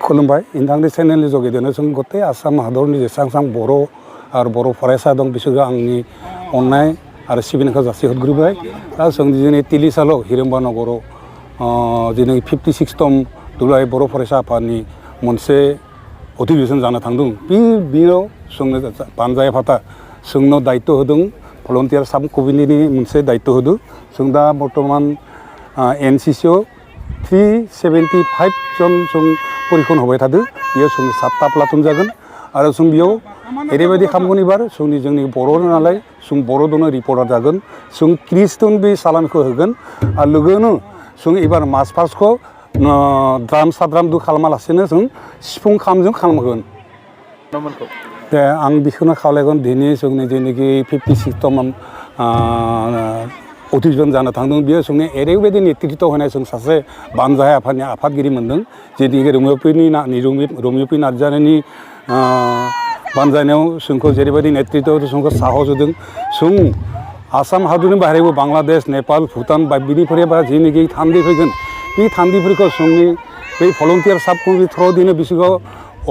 खुलुमबाय नोंथांनि चेनेलनि जुगेदिनो जों गते आसाम हादरनि जेसेबां बर' आरो बर' फरायसा दं बिसोरखौ आंनि अननाय आरो सिबिनायखौ जासिहरग्रोबाय दा जों दिनै तिलिसालाव हिरिम्बा नगराव दिनै 56तम दुलाराय बर' फरायसा आफादनि मोनसे अधिवेशन जानो थांदों बेयाव जोंनो पान्जाय आफादा जोंनो दायित्व होदों भलन्टियार साब कमिटिनि मोनसे दायित्व होदों जों दा बर्तमान एनसिसिआव 375 जन जों परिखन होबाय थादों बेयाव जोंनि 7टा प्लाटुन जागोन आरो जों बेयाव ओरैबायदि खालामगोन एबार जोंनि बर' नालाय जों बर' दनो रिपर्टार जागोन जों 30 टन बे सालानखौ होगोन आरो लोगोनो जों एबार मार्च पास्टखौ द्राम साद्रामदो खालामालासेनो जों सिफुं खामजों खालामगोन दा आं बेखौनो खावलायगोन दिनै जोंनि जेनोखि 56तम अधिवेशन जानो थांदों बेयो जोंनि ओरैबायदि नेतृत्व होनाय जों सासे बानजाय आफादनि आफादगिरि मोनदों जेनेखि रमिय पि नार्जारिनि बानजायनायाव जोंखौ जेरैबायदि नेतृत्व जोंखौ साहस होदों जों आसाम हादरनि बाहेरायावबो बांलादेश नेपाल भुटान बिनिफ्राय बा जेनेखि थान्दै फैगोन बे थान्दैफोरखौ जोंनि बे भलन्टियार साब कमिटि थ्रुआव दिनै बिसोरखौ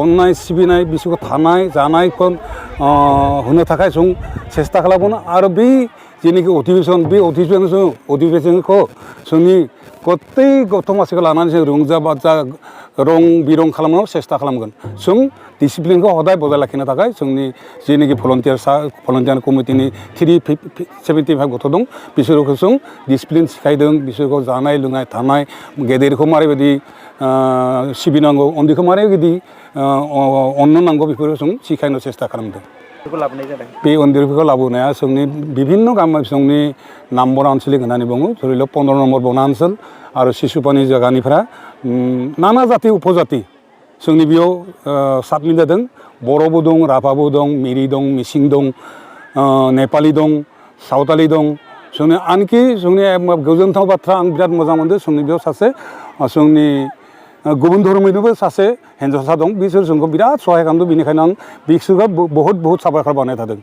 अननाय सिबिनाय बिसोरखौ थानाय जानायखौ होनो थाखाय जों सेस्था खालामगोन आरो बै जेनेखि अधिवेशनखौ जोंनि गत्तै गथ' मानसिखौ लानानै जों रंजा बाजा रं बिरं खालामनायाव सेस्था खालामगोन जों डिसिप्लिनखौ हदाय बजाय लाखिनो थाखाय जोंनि जेनेखि भलन्टियार कमिटिनि 375 गथ' दं बिसोरखौ जों डिसिप्लिन सिखायदों बिसोरखौ जानाय लोंनाय थानाय गेदेरखौ मारैबायदि सिबिनांगौ उन्दैखौ मारैबायदि अननो नांगौ बेफोरखौ जों सिखायनो सेस्था खालामदों बे उन्दैफोरखौ लाबोनाया जोंनि बिभिन्न गामि जोंनि नामबरा आनसलिक होननानै बुङो धरि लওক 15 नम्बर बना ओनसोल आरो सिसुपानि जायगानिफ्रा नाना जाति उपजाति जोंनि बेयाव साबमिट जादों बर'बो दं राभाबो दं मिरि दं मिसिं दं नेपालि दं सावतालि दं जोंनि आनखि जोंनि गोजोनथाव बाथ्रा आं बिराद मोजां मोनदों जोंनि बेयाव सासे जोंनि गुबुन धर्मनिबो सासे हिन्जावसा दं बिसोर जोंखौ बिराद सहाय खालामदों बेनिखायनो आं बिसोरखौ बहुत साबायखर बावनाय थादों